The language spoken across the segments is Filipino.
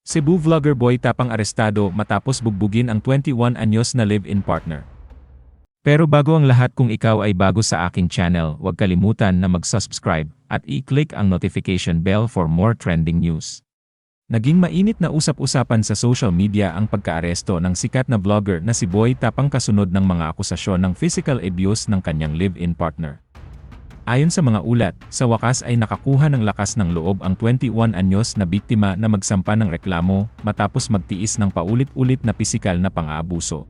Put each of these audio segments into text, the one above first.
Cebu vlogger Boy Tapang arestado matapos bugbugin ang 21 anyos na live-in partner. Pero bago ang lahat, kung ikaw ay bago sa aking channel, huwag kalimutan na mag-subscribe at i-click ang notification bell for more trending news. Naging mainit na usap-usapan sa social media ang pagkaaresto ng sikat na vlogger na si Boy Tapang kasunod ng mga akusasyon ng physical abuse ng kanyang live-in partner. Ayon sa mga ulat, sa wakas ay nakakuha ng lakas ng loob ang 21 anyos na biktima na magsampa ng reklamo matapos magtiis ng paulit-ulit na pisikal na pang-aabuso.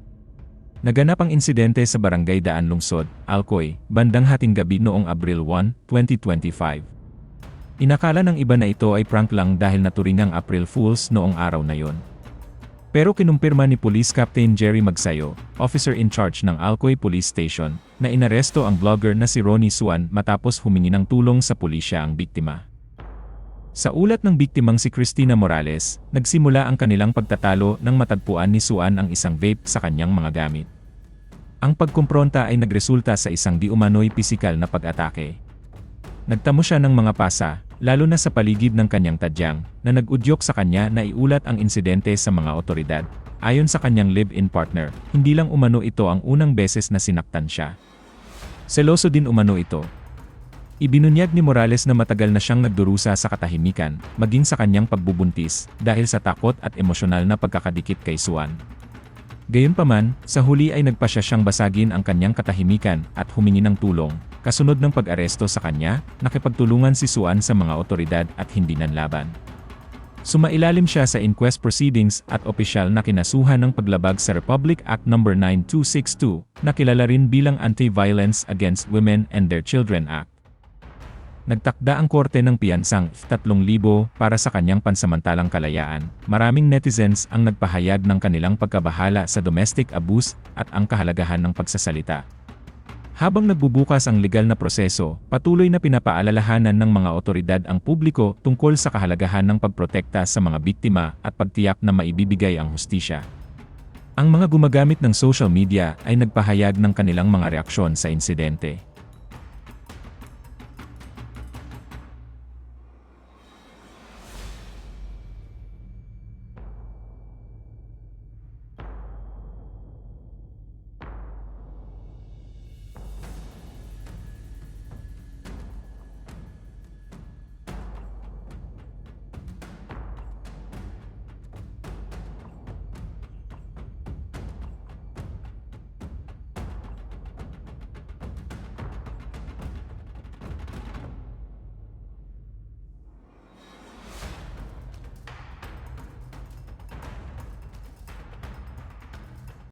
Naganap ang insidente sa Barangay Daan Lungsod, Alcoy, bandang hating gabi noong Abril 1, 2025. Inakala ng iba na ito ay prank lang dahil naturingang April Fools noong araw na yon. Pero kinumpirma ni Police Captain Jerry Magsayo, officer in charge ng Alcoy Police Station, na inaresto ang vlogger na si Ronnie Suan matapos humingi ng tulong sa pulisya ang biktima. Sa ulat ng biktimang si Cristina Morales, nagsimula ang kanilang pagtatalo nang matagpuan ni Suan ang isang vape sa kanyang mga gamit. Ang pagkumpronta ay nagresulta sa isang di umano'y pisikal na pag-atake. Nagtamo siya ng mga pasa, lalo na sa paligid ng kanyang tadyang, na nag-udyok sa kanya na iulat ang insidente sa mga otoridad. Ayon sa kanyang live-in partner, hindi lang umano ito ang unang beses na sinaktan siya. Seloso din umano ito. Ibinunyag ni Morales na matagal na siyang nagdurusa sa katahimikan, maging sa kanyang pagbubuntis, dahil sa takot at emosyonal na pagkakadikit kay Suan. Gayunpaman, sa huli ay nagpasya siyang basagin ang kanyang katahimikan at humingi ng tulong. Kasunod ng pag-aresto sa kanya, nakipagtulungan si Suan sa mga otoridad at hindi nanlaban. Sumailalim siya sa inquest proceedings at opisyal na kinasuhan ng paglabag sa Republic Act No. 9262, na kilala rin bilang Anti-Violence Against Women and Their Children Act. Nagtakda ang korte ng piyansang 3,000 para sa kanyang pansamantalang kalayaan. Maraming netizens ang nagpahayag ng kanilang pagkabahala sa domestic abuse at ang kahalagahan ng pagsasalita. Habang nagbubukas ang legal na proseso, patuloy na pinapaalalahanan ng mga otoridad ang publiko tungkol sa kahalagahan ng pagprotekta sa mga biktima at pagtiyak na maibibigay ang hustisya. Ang mga gumagamit ng social media ay nagpahayag ng kanilang mga reaksyon sa insidente.